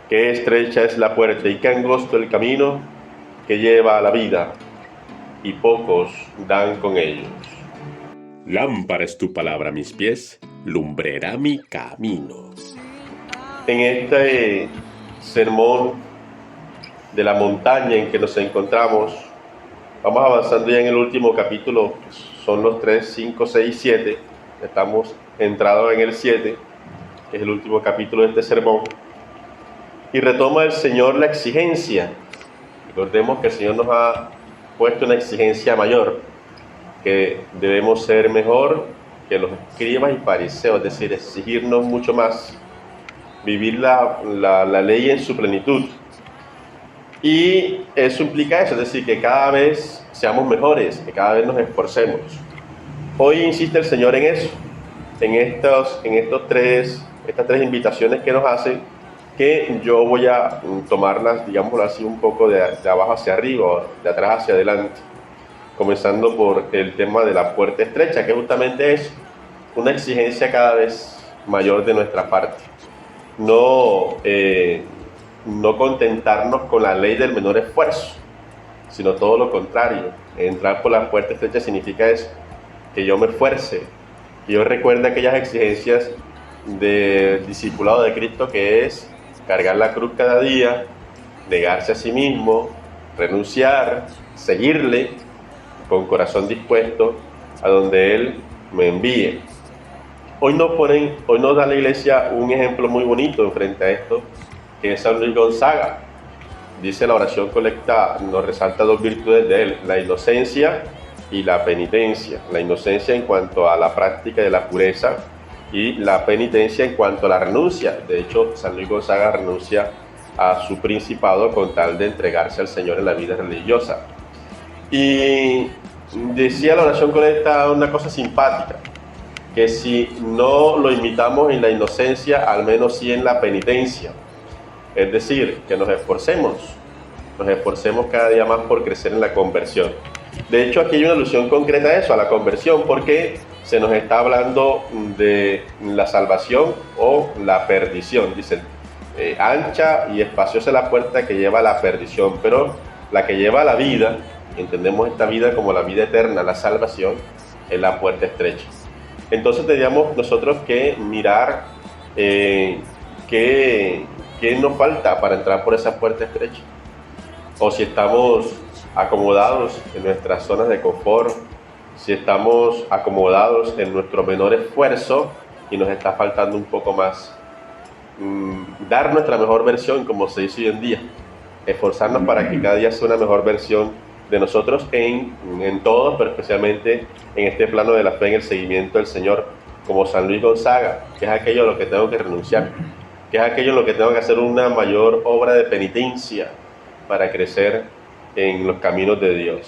Qué estrecha es la puerta y qué angosto el camino que lleva a la vida, y pocos dan con ellos. Lámpara es tu palabra a mis pies, lumbrera mi camino. En este sermón de la montaña en que nos encontramos, vamos avanzando ya en el último capítulo, son los 3, 5, 6, 7. Estamos entrados en el 7, que es el último capítulo de este sermón. Y retoma el Señor la exigencia. Recordemos que el Señor nos ha puesto una exigencia mayor, que debemos ser mejor que los escribas y fariseos, es decir, exigirnos mucho más, vivir la ley en su plenitud. Y eso implica eso, es decir, que cada vez seamos mejores, que cada vez nos esforcemos. Hoy insiste el Señor en eso, en estas tres invitaciones que nos hace, que yo voy a tomarlas, digámoslo así, un poco de abajo hacia arriba, de atrás hacia adelante, comenzando por el tema de la puerta estrecha, que justamente es una exigencia cada vez mayor de nuestra parte. No contentarnos con la ley del menor esfuerzo, sino todo lo contrario. Entrar por la puerta estrecha significa eso, que yo me esfuerce, que yo recuerde aquellas exigencias del discipulado de Cristo, que es cargar la cruz cada día, negarse a sí mismo, renunciar, seguirle con corazón dispuesto a donde Él me envíe. Hoy nos da la iglesia un ejemplo muy bonito frente a esto, que es San Luis Gonzaga. Dice la oración colecta, nos resalta dos virtudes de él: la inocencia y la penitencia. La inocencia en cuanto a la práctica de la pureza y la penitencia en cuanto a la renuncia. De hecho, San Luis Gonzaga renuncia a su principado con tal de entregarse al Señor en la vida religiosa. Y decía la oración colecta una cosa simpática, que si no lo imitamos en la inocencia, al menos sí en la penitencia. Es decir, que nos esforcemos cada día más por crecer en la conversión. De hecho, aquí hay una alusión concreta a eso, a la conversión, porque se nos está hablando de la salvación o la perdición. Dicen, ancha y espaciosa la puerta que lleva a la perdición, pero la que lleva a la vida, entendemos esta vida como la vida eterna, la salvación, es la puerta estrecha. Entonces tendríamos nosotros que mirar qué nos falta para entrar por esa puerta estrecha, o si estamos acomodados en nuestras zonas de confort, si estamos acomodados en nuestro menor esfuerzo y nos está faltando un poco más dar nuestra mejor versión, como se dice hoy en día, esforzarnos para que cada día sea una mejor versión de nosotros en todo, pero especialmente en este plano de la fe, en el seguimiento del Señor, como San Luis Gonzaga, que es aquello a lo que tengo que renunciar, que es aquello en lo que tengo que hacer una mayor obra de penitencia para crecer en los caminos de Dios.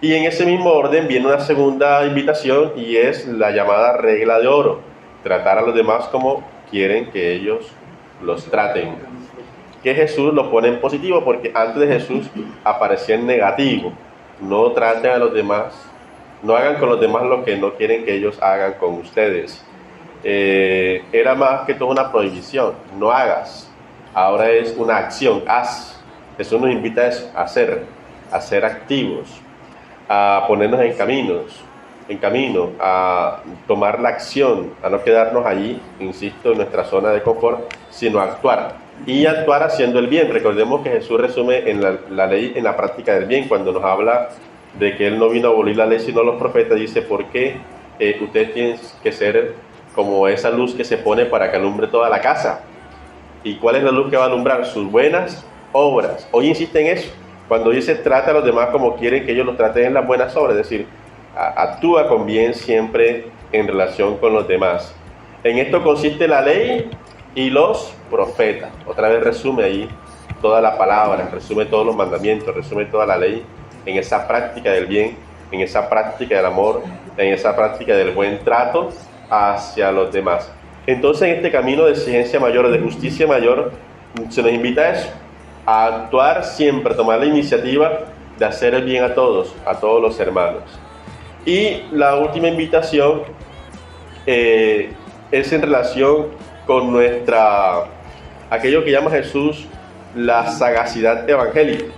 Y en ese mismo orden viene una segunda invitación, y es la llamada regla de oro: tratar a los demás como quieren que ellos los traten. Que Jesús lo pone en positivo, porque antes de Jesús aparecía en negativo: no traten a los demás, no hagan con los demás lo que no quieren que ellos hagan con ustedes. Era más que todo una prohibición: no hagas. Ahora es una acción: haz. Jesús nos invita a ser activos, a ponernos en camino, a tomar la acción, a no quedarnos allí, insisto, en nuestra zona de confort, sino a actuar, y actuar haciendo el bien. Recordemos que Jesús resume en la ley en la práctica del bien. Cuando nos habla de que Él no vino a abolir la ley sino los profetas, dice: porque ustedes tienen que ser como esa luz que se pone para que alumbre toda la casa. ¿Y cuál es la luz que va a alumbrar? Sus buenas obras. Hoy insiste en eso. Cuando dice trata a los demás como quieren que ellos los traten, en las buenas obras, es decir, actúa con bien siempre en relación con los demás. En esto consiste la ley y los profetas. Otra vez resume ahí toda la palabra, resume todos los mandamientos, resume toda la ley en esa práctica del bien, en esa práctica del amor, en esa práctica del buen trato hacia los demás. Entonces, en este camino de exigencia mayor, de justicia mayor, se nos invita a eso, a actuar siempre, a tomar la iniciativa de hacer el bien a todos los hermanos. Y la última invitación es en relación con nuestra aquello que llama Jesús la sagacidad evangélica.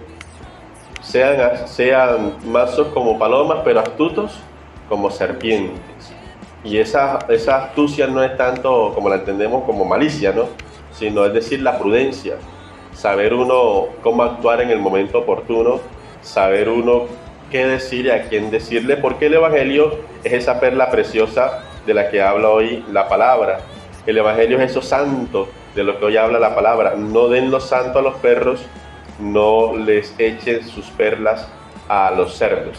Sean mansos como palomas, pero astutos como serpientes. Y esa astucia no es tanto como la entendemos como malicia, ¿no? Sino es decir, la prudencia. Saber uno cómo actuar en el momento oportuno, saber uno qué decir y a quién decirle, porque el Evangelio es esa perla preciosa de la que habla hoy la palabra. El Evangelio es eso santo de lo que hoy habla la palabra. No den lo santo a los perros, no les echen sus perlas a los cerdos.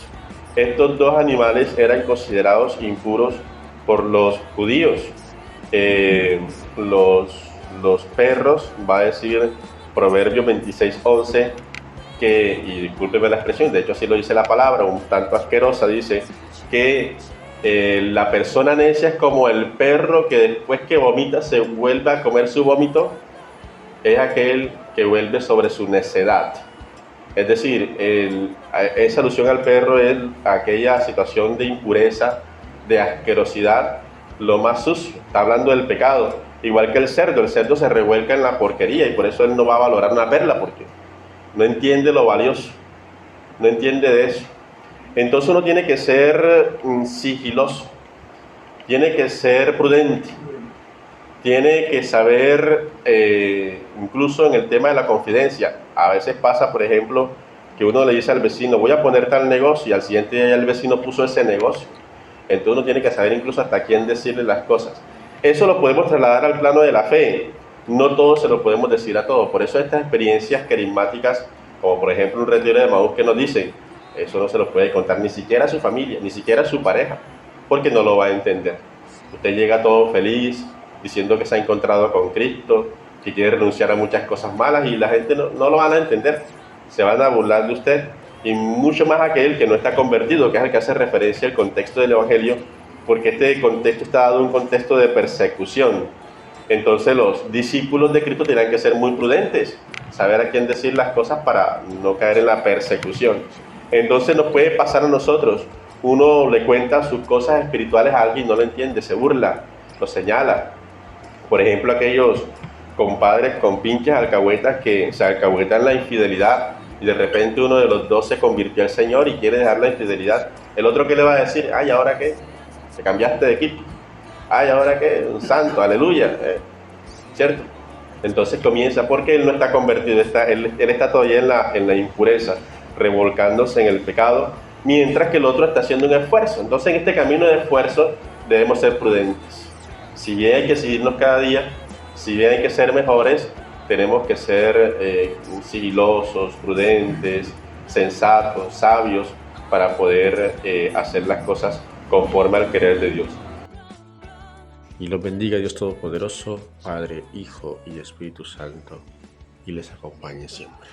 Estos dos animales eran considerados impuros por los judíos. Los perros, va a decir Proverbios 26:11, que, y discúlpeme la expresión, de hecho así lo dice la palabra, un tanto asquerosa, dice que la persona necia es como el perro que después que vomita se vuelve a comer su vómito, es aquel que vuelve sobre su necedad. Es decir, esa alusión al perro es aquella situación de impureza, de asquerosidad, lo más sucio. Está hablando del pecado. Igual que el cerdo se revuelca en la porquería y por eso él no va a valorar una perla porque no entiende lo valioso, no entiende de eso. Entonces uno tiene que ser sigiloso, tiene que ser prudente, tiene que saber, incluso en el tema de la confidencia. A veces pasa, por ejemplo, que uno le dice al vecino, voy a poner tal negocio, y al siguiente día ya el vecino puso ese negocio. Entonces uno tiene que saber incluso hasta quién decirle las cosas. Eso lo podemos trasladar al plano de la fe. No todo se lo podemos decir a todos. Por eso estas experiencias carismáticas, como por ejemplo un retiro de Emaús, que nos dicen, eso no se lo puede contar ni siquiera a su familia, ni siquiera a su pareja, porque no lo va a entender. Usted llega todo feliz, diciendo que se ha encontrado con Cristo, que quiere renunciar a muchas cosas malas, y la gente no lo van a entender. Se van a burlar de usted, y mucho más aquel que no está convertido, que es el que hace referencia al contexto del Evangelio, porque este contexto está dado en un contexto de persecución. Entonces los discípulos de Cristo tienen que ser muy prudentes, saber a quién decir las cosas para no caer en la persecución. Entonces nos puede pasar a nosotros, uno le cuenta sus cosas espirituales a alguien y no lo entiende, se burla, lo señala. Por ejemplo, aquellos compadres con pinches alcahuetas que se alcahuetan la infidelidad y de repente uno de los dos se convirtió al Señor y quiere dejar la infidelidad. El otro, ¿qué le va a decir? Ay, ¿ahora qué? Te cambiaste de equipo. Ay, ¿ahora qué? Un santo, aleluya. ¿Cierto? Entonces comienza, porque él no está convertido, él está todavía en la impureza, revolcándose en el pecado, mientras que el otro está haciendo un esfuerzo. Entonces en este camino de esfuerzo debemos ser prudentes. Si bien hay que seguirnos cada día, si bien hay que ser mejores, tenemos que ser sigilosos, prudentes, sensatos, sabios, para poder hacer las cosas conforme al querer de Dios. Y los bendiga Dios Todopoderoso, Padre, Hijo y Espíritu Santo, y les acompañe siempre.